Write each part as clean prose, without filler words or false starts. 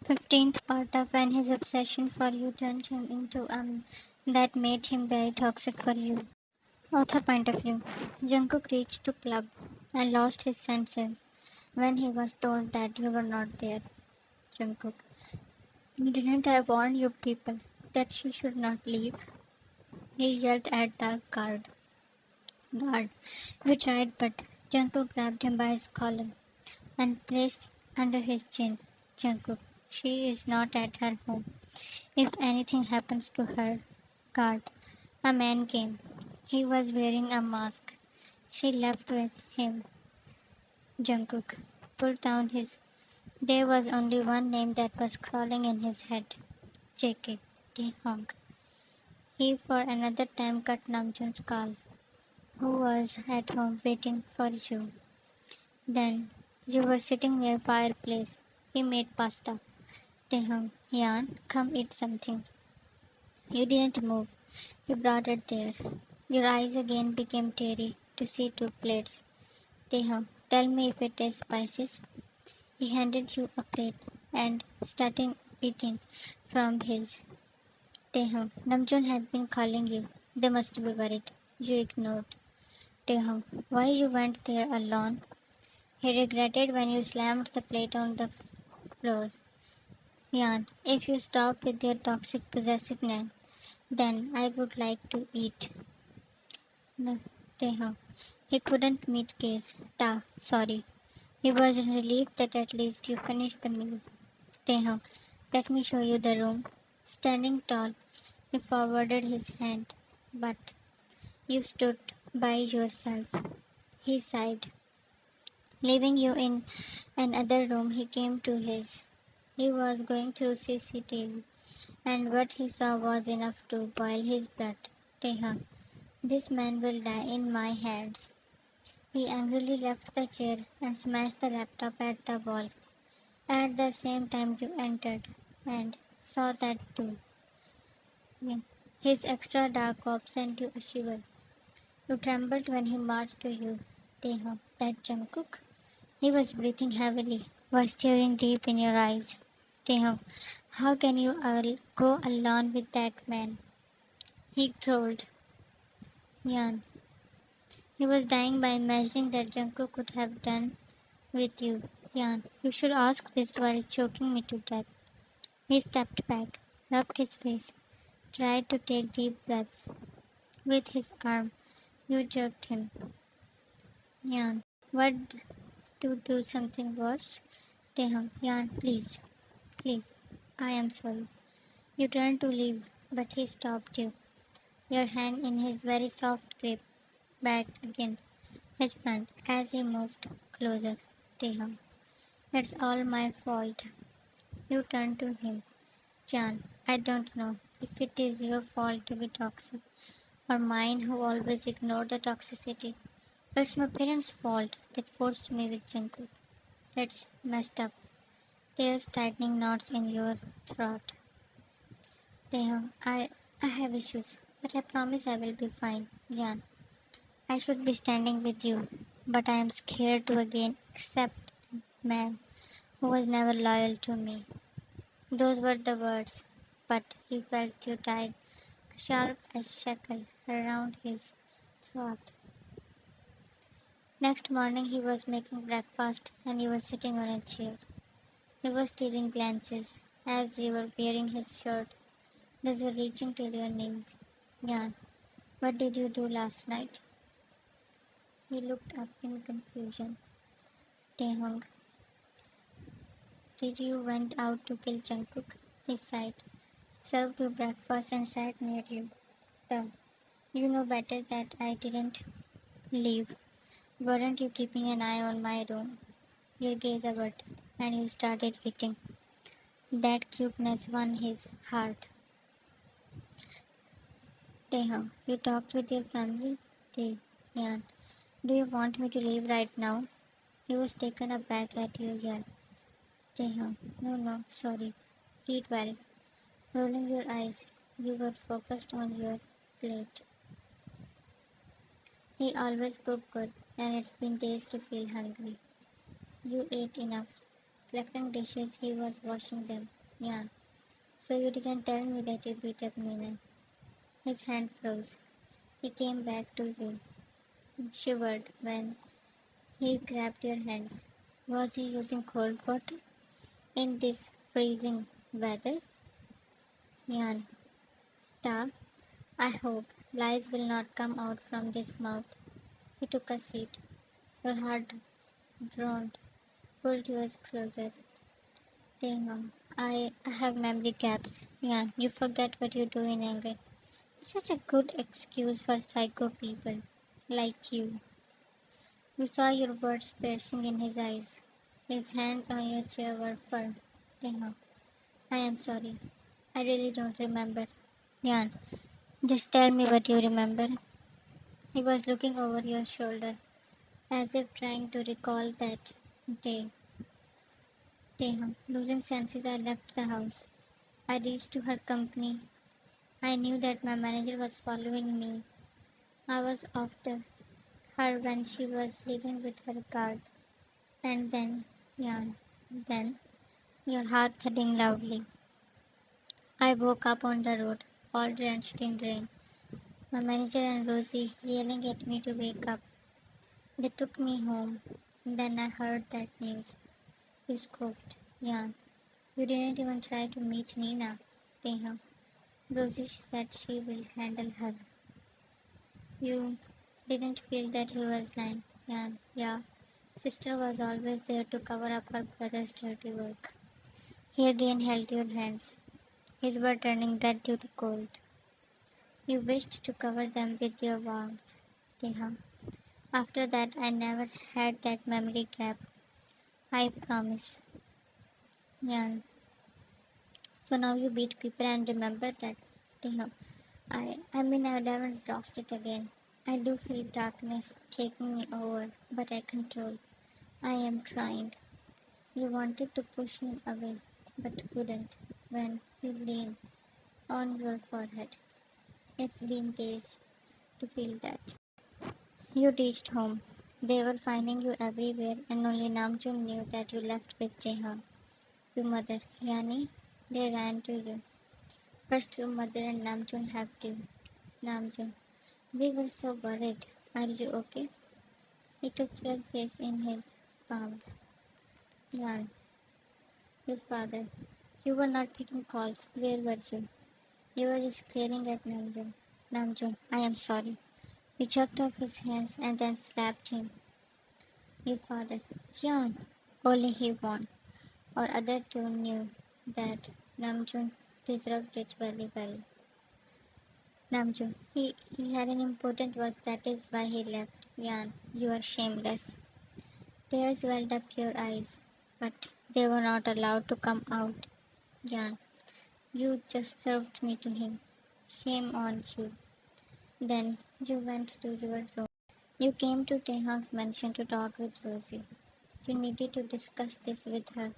15th part of when his obsession for you turned him into that made him very toxic for you. Author point of view. Jungkook reached to club and lost his senses when he was told that you were not there. Jungkook. Didn't I warn you people that she should not leave? He yelled at the guard. We tried, but Jungkook grabbed him by his collar and placed under his chin. Jungkook. She is not at her home. If anything happens to her, guard. A man came. He was wearing a mask. She left with him. Jungkook pulled down his. There was only one name that was crawling in his head. JK. Taehyung. He for another time cut Namjoon's call, who was at home waiting for you. Then you were sitting near fireplace. He made pasta. Taehyung. Yan, come eat something. You didn't move. He brought it there. Your eyes again became teary to see two plates. Taehyung, tell me if it is spices. He handed you a plate and started eating from his. Taehyung, Namjoon had been calling you. They must be worried. You ignored. Taehyung, why you went there alone? He regretted when you slammed the plate on the floor. Yan, if you stop with your toxic possessiveness, then I would like to eat. No, Taehyung. He couldn't meet case. Sorry. He was in relief that at least you finished the meal. Taehyung, let me show you the room. Standing tall, he forwarded his hand. But you stood by yourself. He sighed. Leaving you in another room, he came to his. He was going through CCTV, and what he saw was enough to boil his blood. Taehyung, this man will die in my hands. He angrily left the chair and smashed the laptop at the wall. At the same time, you entered and saw that too. His extra dark orb sent you a shiver. You trembled when he marched to you. Taehyung, that Jungkook? He was breathing heavily, was staring deep in your eyes. Taehyung, how can you go alone with that man? He growled. Yan. He was dying by imagining that Jungkook could have done with you. Yan, you should ask this while choking me to death. He stepped back, rubbed his face, tried to take deep breaths. With his arm, you jerked him. Yan, what to do something worse? Taehyung, Yan, please, please, I am sorry. You turned to leave, but he stopped you, your hand in his very soft grip, back against his front as he moved closer. Taehyung, it's all my fault. You turned to him. Jan, I don't know if it is your fault to be toxic or mine who always ignore the toxicity. It's my parents' fault that forced me with Jungkook. It's messed up. Tears tightening knots in your throat. Taehyung, I have issues, but I promise I will be fine. Jan, I should be standing with you, but I am scared to again accept a man who was never loyal to me. Those were the words, but he felt you tied a sharp as shackle around his throat. Next morning he was making breakfast and you were sitting on a chair. He was stealing glances as you were wearing his shirt that were reaching till your knees. Yan, what did you do last night? He looked up in confusion. Taehyung, did you went out to kill Jungkook? He sighed, served you breakfast and sat near you. The, you know better that I didn't leave. Weren't you keeping an eye on my room? Your gaze averted, and you started eating. That cuteness won his heart. Taehyung, you talked with your family? They, Yan, do you want me to leave right now? He was taken aback at your yell. Taehyung, no, sorry. Eat well. Rolling your eyes, you were focused on your plate. He always cooked good, and it's been days to feel hungry. You ate enough. reflecting dishes, he was washing them. Yeah. So you didn't tell me that you beat up Nina. His hand froze. He came back to you, shivered when he grabbed your hands. Was he using cold water in this freezing weather? Yan. Ta, I hope lies will not come out from this mouth. He took a seat. Your heart droned, pulled yours closer. Taehyung, I have memory gaps. Yan, you forget what you do in anger. It's such a good excuse for psycho people like you. You saw your words piercing in his eyes. His hands on your chair were firm. Taehyung, I am sorry. I really don't remember. Yan, just tell me what you remember. He was looking over your shoulder, as if trying to recall that day. Taehyung, losing senses, I left the house. I reached to her company. I knew that my manager was following me. I was after her when she was leaving with her guard. And then, Yan, then, your heart thudding loudly. I woke up on the road, all drenched in rain. My manager and Rosie yelling at me to wake up. They took me home. Then I heard that news. You scoffed. Yan, you didn't even try to meet Nina. Taehyung. Rosie said she will handle her. You didn't feel that he was lying. Yan, yeah. Sister was always there to cover up her brother's dirty work. He again held your hands. His were turning red due to cold. You wished to cover them with your warmth. Taehyung. After that, I never had that memory gap. I promise. Yan. So now you beat people and remember that. Taehyung. I mean, I haven't lost it again. I do feel darkness taking me over, but I control. I am trying. You wanted to push him away, but couldn't when he leaned on your forehead. It's been days to feel that. You reached home. They were finding you everywhere, and only Namjoon knew that you left with Taehyung. Your mother, Yani, they ran to you. First, your mother and Namjoon hugged you. Namjoon, we were so worried. Are you okay? He took your face in his palms. Yan, your father, you were not picking calls. Where were you? You were just staring at Namjoon. Namjoon, I am sorry. You jerked off his hands and then slapped him. Your father, Yan, only he won. Or other two knew that Namjoon deserved it very well. Namjoon, he had an important work, that is why he left. Yan, you are shameless. Tears welled up your eyes, but they were not allowed to come out. Yan, you just served me to him. Shame on you. Then you went to your room. You came to Taehyung's mansion to talk with Rosie. You needed to discuss this with her,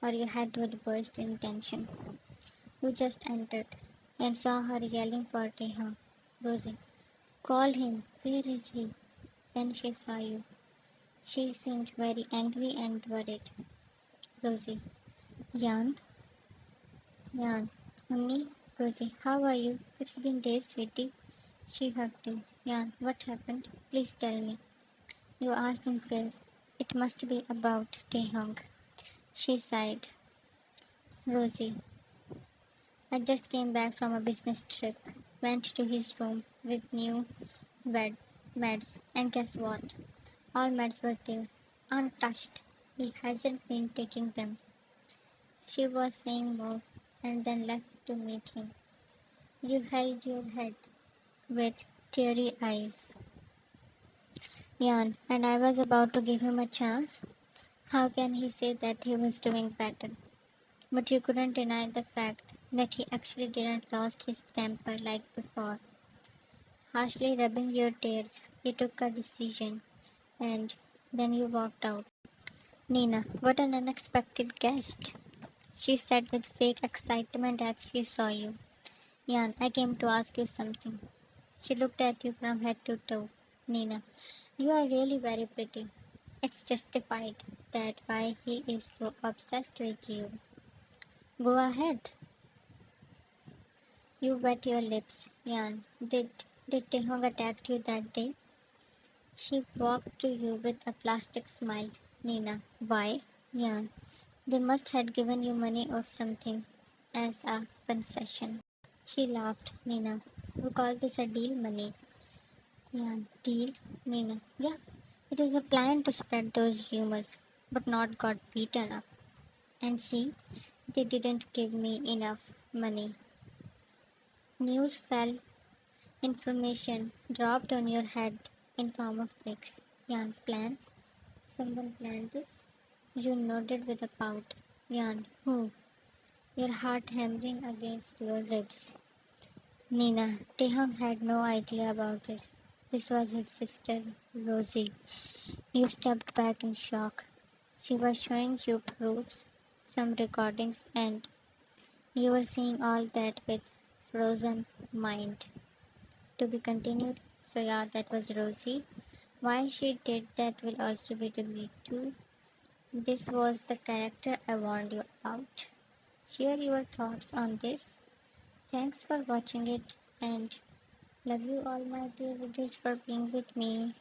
or your head would burst in tension. You just entered and saw her yelling for Taehyung. Rosie, call him. Where is he? Then she saw you. She seemed very angry and worried. Rosie, Yan, Yan, Unni, Rosie, how are you? It's been days, sweetie. She hugged you. Yan, what happened? Please tell me. You asked in fear. It must be about Taehyung. She sighed. Rosie, I just came back from a business trip. Went to his room with new bed meds, and guess what? All meds were there, untouched. He hasn't been taking them. She was saying more, and then left to meet him. You held your head with teary eyes. Yan, and I was about to give him a chance. How can he say that he was doing better? But you couldn't deny the fact that he actually didn't lost his temper like before. Harshly rubbing your tears, he took a decision, and then you walked out. Nina, what an unexpected guest, she said with fake excitement as she saw you. Yan, I came to ask you something. She looked at you from head to toe. Nina, you are really very pretty. It's justified. that why he is so obsessed with you? Go ahead. You wet your lips, Yan. Did Taehyung attack you that day? She walked to you with a plastic smile. Nina. Why? Yan. They must have given you money or something as a concession. She laughed. Nina. We call this a deal money. Yan. Deal? Nina. Yeah. It was a plan to spread those rumors, but not got beaten up. And see, they didn't give me enough money. News fell, information dropped on your head in form of bricks. Yan, plan? Someone planned this? You nodded with a pout. Yan, who? Your heart hammering against your ribs. Nina, Taehyung had no idea about this. This was his sister, Rosie. You stepped back in shock. She was showing you proofs, some recordings, and you were seeing all that with frozen mind. To be continued. So yeah, that was Rosie. Why she did that will also be revealed too. This was the character I warned you about. Share your thoughts on this. Thanks for watching it and love you all my dear readers for being with me.